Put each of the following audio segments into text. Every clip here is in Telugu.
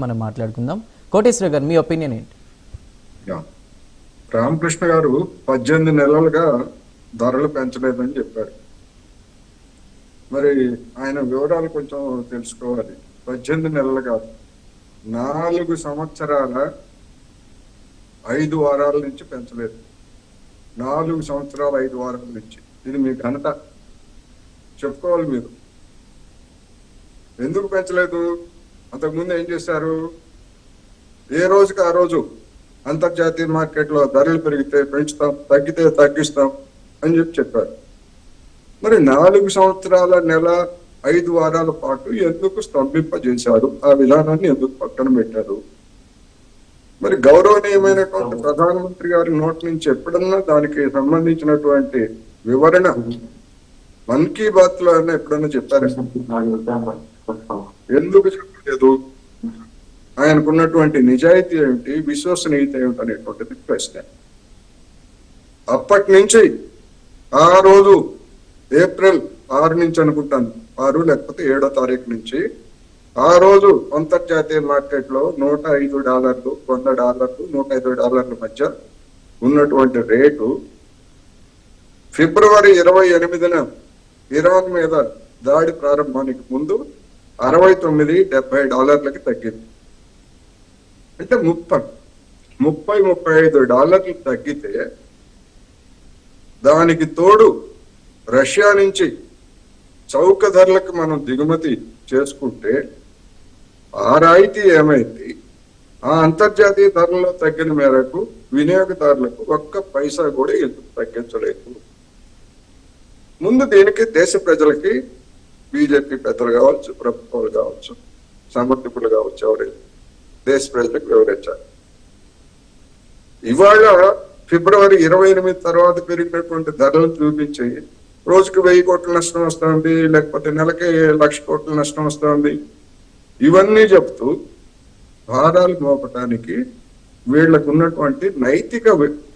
మనం మాట్లాడుకుందాం. కోటేశ్వర గారు, మీ ఒపీనియన్ ఏంటి? రామకృష్ణ గారు 18 నెలలుగా ధరలు పెంచలేదని చెప్పారు. మరి ఆయన వివరాలు కొంచెం తెలుసుకోవాలి. 18 నెలలు కాదు, 4 సంవత్సరాల 5 వారాల నుంచి పెంచలేదు. 4 సంవత్సరాల 5 వారాల నుంచి. ఇది మీ ఘనత చెప్పుకోవాలి. మీరు ఎందుకు పెంచలేదు? అంతకుముందు ఏం చేశారు? ఏ రోజుకి ఆ రోజు అంతర్జాతీయ మార్కెట్లో ధరలు పెరిగితే పెంచుతాం, తగ్గితే తగ్గిస్తాం అని చెప్పారు. మరి 4 సంవత్సరాల నెల 5 వారాల పాటు ఎందుకు స్తంభింపజేశారు? ఆ విధానాన్ని ఎందుకు పక్కన పెట్టారు? మరి గౌరవనీయమైనటువంటి ప్రధానమంత్రి గారి నోటి నుంచి ఎప్పుడన్నా దానికి సంబంధించినటువంటి వివరణ మన్ కీ బాత్ లో అయినా ఎప్పుడన్నా చెప్పారు? ఎందుకు చెప్పలేదు? ఆయనకున్నటువంటి నిజాయితీ ఏమిటి, విశ్వసనీయత ఏమిటి అనేటువంటిది ప్రశ్న. అప్పటి నుంచి ఆ రోజు ఏప్రిల్ 6 నుంచి అనుకుంటాను, 6 లేకపోతే 7వ తారీఖు నుంచి ఆ రోజు అంతర్జాతీయ మార్కెట్ లో $105, $100, $105 మధ్య ఉన్నటువంటి రేటు ఫిబ్రవరి 28న ఇరాన్ మీద దాడి ప్రారంభానికి ముందు $69-70 తగ్గింది. అంటే 30-35 తగ్గితే దానికి తోడు రష్యా నుంచి చౌక ధరలకు మనం దిగుమతి చేసుకుంటే ఆ రాయితీ ఏమైంది? ఆ అంతర్జాతీయ ధరల్లో తగ్గిన మేరకు వినియోగదారులకు ఒక్క పైసా కూడా ఎందుకు తగ్గించలేదు? ముందు దీనికి దేశ ప్రజలకి, బీజేపీ పెద్దలు కావచ్చు, ప్రభుత్వాలు కావచ్చు, సమర్థకులు కావచ్చు, ఎవరైనా దేశ ప్రజలకు వివరించాలి. ఇవాళ ఫిబ్రవరి 28 తర్వాత పెరిగినటువంటి ధరలు చూపించి రోజుకి 1000 కోట్ల నష్టం వస్తుంది, లేకపోతే నెలకి 1,00,000 కోట్ల నష్టం వస్తుంది, ఇవన్నీ చెప్తూ భారాలు మోపటానికి వీళ్లకు ఉన్నటువంటి నైతిక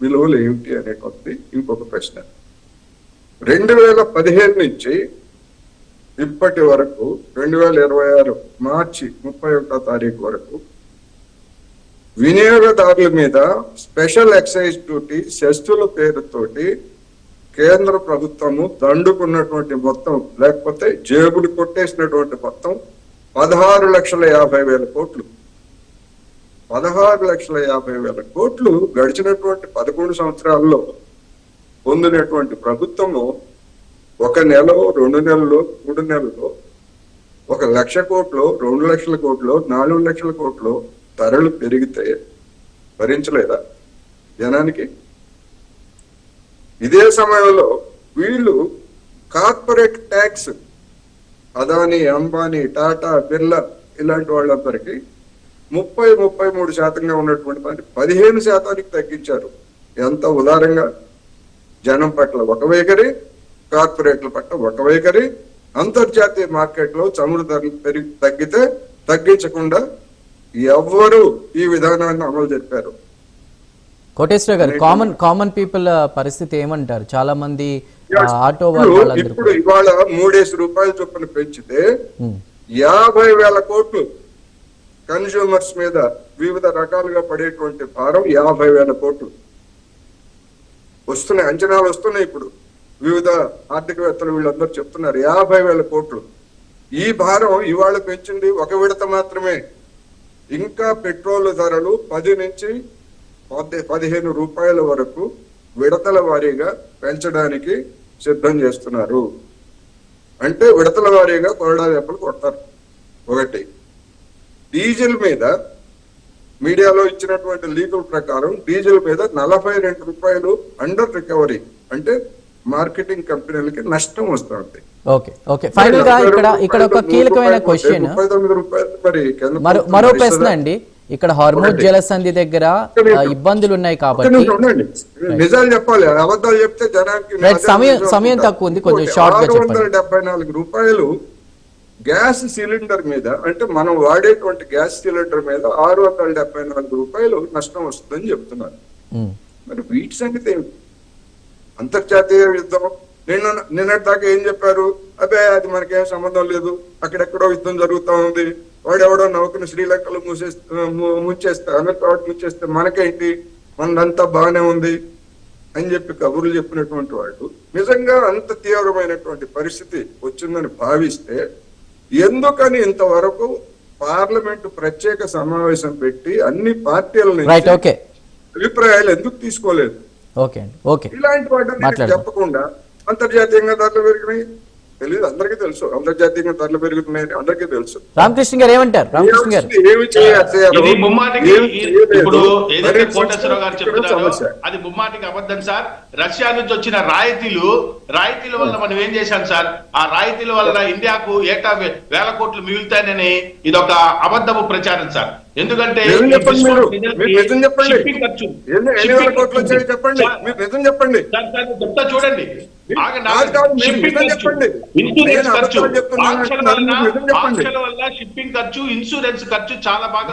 విలువలు ఏమిటి అనేటువంటి ఇంకొక ప్రశ్న. 2015 నుంచి ఇప్పటి వరకు 2026 మార్చి 31వ తారీఖు వరకు వినియోగదారుల మీద స్పెషల్ ఎక్సైజ్ డ్యూటీ, సెస్టుల పేరుతోటి కేంద్ర ప్రభుత్వము దండుకున్నటువంటి మొత్తం, లేకపోతే జేబులు కొట్టేసినటువంటి మొత్తం 16,50,000 కోట్లు. 16,50,000 కోట్లు గడిచినటువంటి 11 సంవత్సరాల్లో పొందినటువంటి ప్రభుత్వము 1 నెల, 2 నెలలు, 3 నెలల్లో 1,00,000 కోట్లు, 2,00,000 కోట్లు, 4,00,000 కోట్లు ధరలు పెరిగితే భరించలేదా జనానికి? ఇదే సమయంలో వీళ్ళు కార్పొరేట్ ట్యాక్స్, అదానీ, అంబానీ, టాటా, బిర్లా ఇలాంటి వాళ్ళందరికీ 30-33% ఉన్నటువంటి దాన్ని 15% తగ్గించారు. ఎంత ఉదారంగా! జనం పట్ల ఒక వైఖరి, కార్పొరేట్ల పట్ల ఒక వైఖరి. అంతర్జాతీయ మార్కెట్లో చమురు ధరలు తగ్గితే తగ్గించకుండా ఎవ్వరు ఈ విధానాన్ని అమలు జరిపారు. కోటేశ్వర గారు, కామన్ పీపుల్ పరిస్థితి ఏమంటారు? చాలా మంది ఆటో ఇప్పుడు ఇవాళ 3 రూపాయల చొప్పున పెంచితే 50,000 కోట్లు కన్స్యూమర్స్ మీద వివిధ రకాలుగా పడేటువంటి భారం 50,000 కోట్లు వస్తున్నాయి. అంచనాలు వస్తున్నాయి. ఇప్పుడు వివిధ ఆర్థికవేత్తలు వీళ్ళందరూ చెప్తున్నారు 50,000 కోట్లు. ఈ భారం ఇవాళ పెంచింది ఒక విడత మాత్రమే. ఇంకా పెట్రోల్ ధరలు 10 నుంచి 15 రూపాయల వరకు విడతల వారీగా పెంచడానికి సిద్ధం చేస్తున్నారు. అంటే విడతల వారీగా కొరడా దెబ్బలు కొడతారు. ఒకటి, డీజిల్ మీద మీడియాలో ఇచ్చినటువంటి లీకుల ప్రకారం డీజిల్ మీద 42 రూపాయలు అండర్ రికవరీ, అంటే మార్కెటింగ్ కంపెనీలకి నష్టం వస్తుంది. ఫైనల్ గా ఇక్కడ ఒక కీలకమైన క్వశ్చన్, 39 రూపాయలు. మరి మరో ప్రశ్న అండి, ఇక్కడ హార్మోజ్ జలసంధి దగ్గర ఇబ్బందులు ఉన్నాయి కాబట్టి నిజాలు చెప్పాలి, అబద్ధాలు చెప్తే జనానికి సమయం తక్కువ ఉంది, కొంచెం షార్ట్ గా చెప్పండి. 674 రూపాయలు గ్యాస్ సిలిండర్ మీద, అంటే మనం వాడేటువంటి గ్యాస్ సిలిండర్ మీద 674 రూపాయలు నష్టం వస్తుందని చెప్తున్నారు. మరి వీటి సంగతి ఏమిటి? అంతర్జాతీయ యుద్ధం నిన్నటి దాకా ఏం చెప్పారు? అబ్బే అది మనకేం సంబంధం లేదు, అక్కడెక్కడో యుద్ధం జరుగుతూ ఉంది, వాడెవడో నౌకను శ్రీలంకలో ముంచేస్తే అమెరికా ముంచేస్తే మనకేంటి, మనదంతా బాగానే ఉంది అని చెప్పి కబుర్లు చెప్పినటువంటి వాళ్ళు నిజంగా అంత తీవ్రమైనటువంటి పరిస్థితి వచ్చిందని భావిస్తే ఎందుకని ఇంతవరకు పార్లమెంటు ప్రత్యేక సమావేశం పెట్టి అన్ని పార్టీల రైట్, నుంచి ఓకే అభిప్రాయాలు ఎందుకు తీసుకోలేదు? ఓకే అండి, ఓకే ఇలాంటి వాటిని మాట్లాడదాం. చెప్పకుండా అంతర్జాతీయంగా ధరలు పెరిగినాయి, తెలియదు, అందరికీ తెలుసు. అంతర్జాతీయంగా ధరలు పెరుగుతున్నాయని అందరికీ తెలుసు. రామకృష్ణ గారు ఏమంటారు? రామకృష్ణ గారు ఏమి చేయాలి? ఇది ముమ్మాటికి ఇప్పుడు ఏదైతే కోటేశ్వరరావు గారు చెప్తున్నారో అది ముమ్మాటికి అబద్ధం సార్. రష్యా నుంచి వచ్చిన రాయితీల వల్ల మనం ఏం చేశాం సార్? ఆ రాయితీల వల్ల ఇండియాకు ఏటా 1000 కోట్లు మిగులుతాయని ఇది ఒక అబద్ధపు ప్రచారం సార్. ఎందుకంటే షిప్పింగ్ ఖర్చు చెప్పండి, చెప్తా చూడండి. ఇన్సూరెన్స్ ఖర్చు, ఆంక్షల వల్ల షిప్పింగ్ ఖర్చు, ఇన్సూరెన్స్ ఖర్చు చాలా బాగా